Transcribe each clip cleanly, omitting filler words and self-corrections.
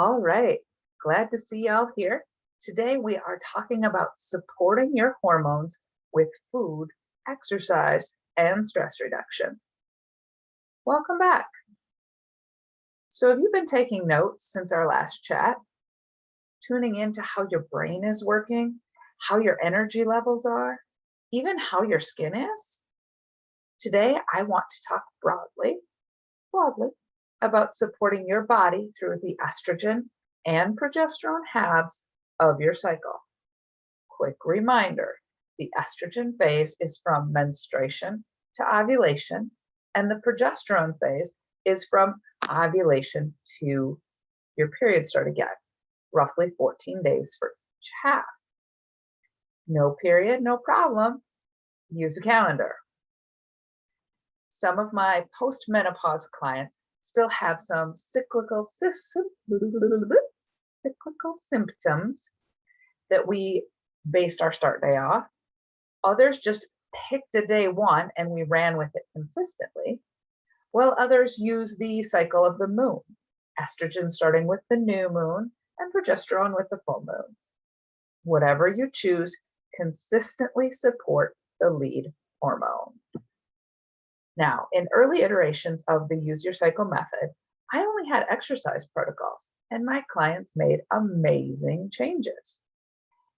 All right, glad to see y'all here. Today we are talking about supporting your hormones with food, exercise, and stress reduction. Welcome back. So have you been taking notes since our last chat, tuning into how your brain is working, how your energy levels are, even how your skin is? Today I want to talk broadly about supporting your body through the estrogen and progesterone halves of your cycle. Quick reminder, the estrogen phase is from menstruation to ovulation, and the progesterone phase is from ovulation to your period start again, roughly 14 days for each half. No period, no problem. Use a calendar. Some of my post-menopause clients still have some cyclical symptoms that we based our start day off. Others just picked a day one and we ran with it consistently, while others use the cycle of the moon, estrogen starting with the new moon and progesterone with the full moon. Whatever you choose, consistently support the lead hormone. Now, in early iterations of the Use Your Cycle method, I only had exercise protocols, and my clients made amazing changes.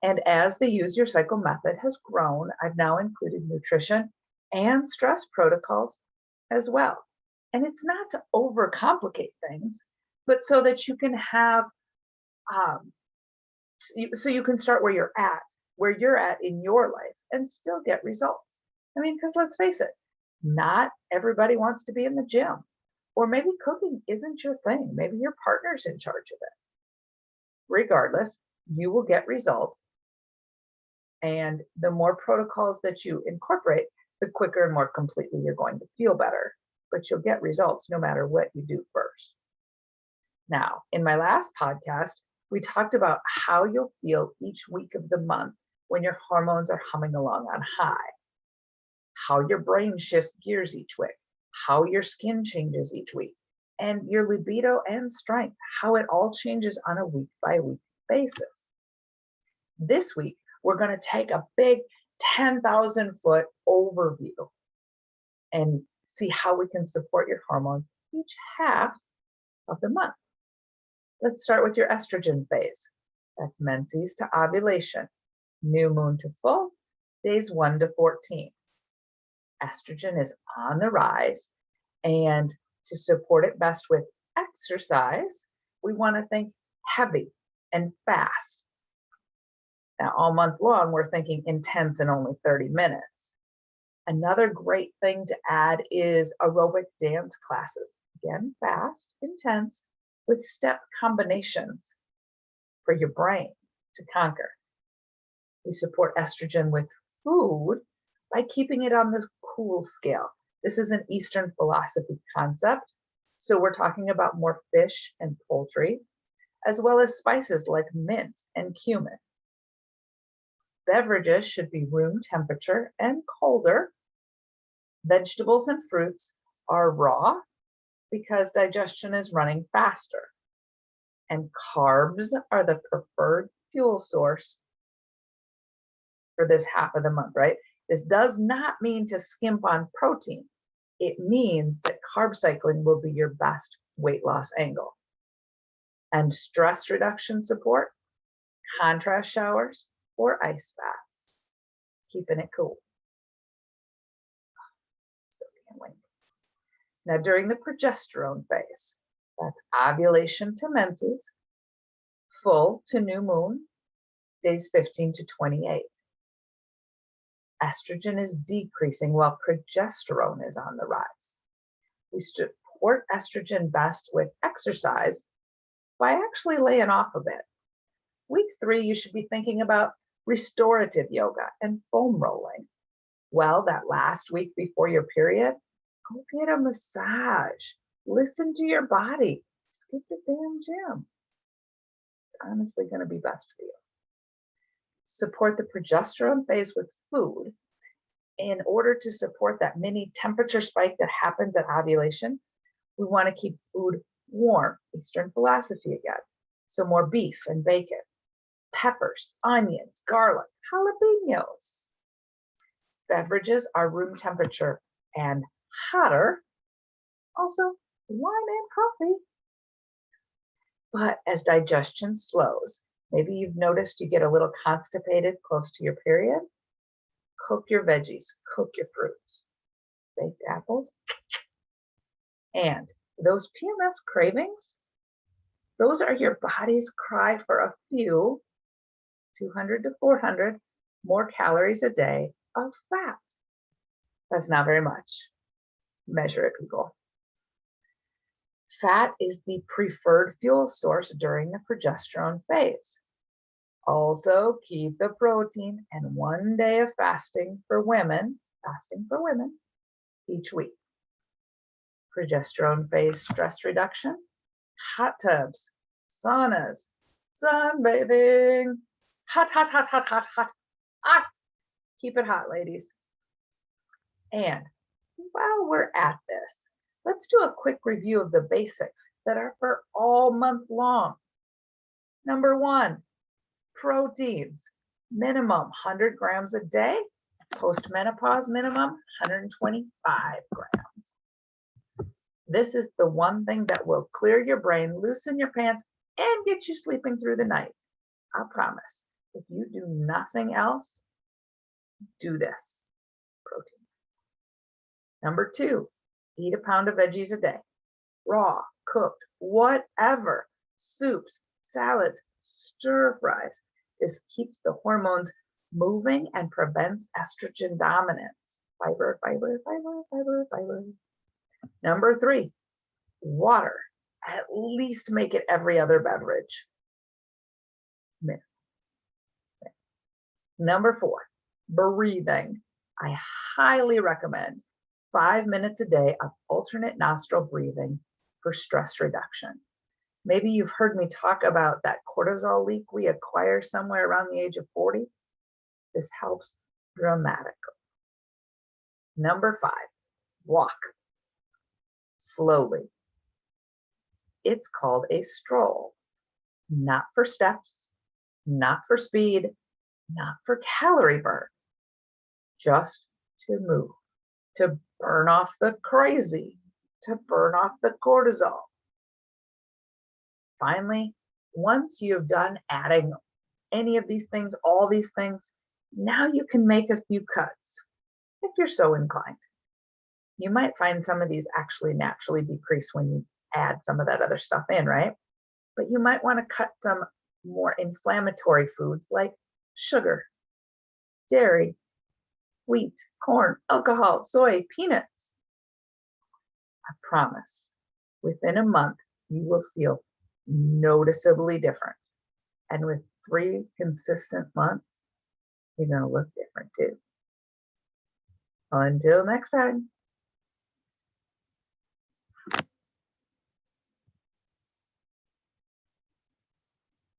And as the Use Your Cycle method has grown, I've now included nutrition and stress protocols as well. And it's not to overcomplicate things, but so that you can have, so you can start where you're at in your life and still get results. I mean, because let's face it, not everybody wants to be in the gym, or maybe cooking isn't your thing. Maybe your partner's in charge of it. Regardless, you will get results. And the more protocols that you incorporate, the quicker and more completely you're going to feel better. But you'll get results no matter what you do first. Now, in my last podcast, we talked about how you'll feel each week of the month when your hormones are humming along on high, how your brain shifts gears each week, how your skin changes each week, and your libido and strength, how it all changes on a week by week basis. This week, we're going to take a big 10,000 foot overview and see how we can support your hormones each half of the month. Let's start with your estrogen phase. That's menses to ovulation, new moon to full, days 1 to 14. Estrogen is on the rise, and to support it best with exercise, we want to think heavy and fast. Now, all month long, we're thinking intense and only 30 minutes. Another great thing to add is aerobic dance classes. Again, fast, intense, with step combinations for your brain to conquer. We support estrogen with food by keeping it on the cool scale. This is an Eastern philosophy concept. So we're talking about more fish and poultry, as well as spices like mint and cumin. Beverages should be room temperature and colder. Vegetables and fruits are raw because digestion is running faster. And carbs are the preferred fuel source for this half of the month, right? This does not mean to skimp on protein. It means that carb cycling will be your best weight loss angle. And stress reduction support, contrast showers, or ice baths. Keeping it cool. Still can't wait. Now, during the progesterone phase, that's ovulation to menses, full to new moon, days 15 to 28. Estrogen is decreasing while progesterone is on the rise. We support estrogen best with exercise by actually laying off a bit. Week 3, you should be thinking about restorative yoga and foam rolling. Well, that last week before your period, go get a massage. Listen to your body. Skip the damn gym. It's honestly going to be best for you. Support the progesterone phase with food. In order to support that mini temperature spike that happens at ovulation, we want to keep food warm, Eastern philosophy again. So more beef and bacon, peppers, onions, garlic, jalapenos. Beverages are room temperature and hotter. Also, wine and coffee. But as digestion slows, maybe you've noticed you get a little constipated close to your period. Cook your veggies, cook your fruits, baked apples. And those PMS cravings, those are your body's cry for a few, 200 to 400 more calories a day of fat. That's not very much. Measure it, people. Fat is the preferred fuel source during the progesterone phase. Also, keep the protein and 1 day of fasting for women each week. Progesterone phase stress reduction, hot tubs, saunas, sunbathing. Hot, hot, hot, hot, hot, hot, hot. Keep it hot, ladies. And while we're at this, let's do a quick review of the basics that are for all month long. Number 1, proteins. Minimum 100 grams a day. Post-menopause, minimum 125 grams. This is the one thing that will clear your brain, loosen your pants, and get you sleeping through the night. I promise. If you do nothing else, do this. Protein. Number 2, eat a pound of veggies a day. Raw, cooked, whatever. Soups, salads, stir fries. This keeps the hormones moving and prevents estrogen dominance. Fiber, fiber, fiber, fiber, fiber. Number 3, water. At least make it every other beverage. Number 4, breathing. I highly recommend 5 minutes a day of alternate nostril breathing for stress reduction. Maybe you've heard me talk about that cortisol leak we acquire somewhere around the age of 40. This helps dramatically. Number 5, walk slowly. It's called a stroll, not for steps, not for speed, not for calorie burn, just to move, to burn off the crazy, to burn off the cortisol. Finally, once you've done adding any of these things, all these things, now you can make a few cuts if you're so inclined. You might find some of these actually naturally decrease when you add some of that other stuff in, right? But you might want to cut some more inflammatory foods like sugar, dairy, wheat, corn, alcohol, soy, peanuts. I promise, within a month, you will feel noticeably different. And with 3 consistent months, you're going to look different too. Until next time.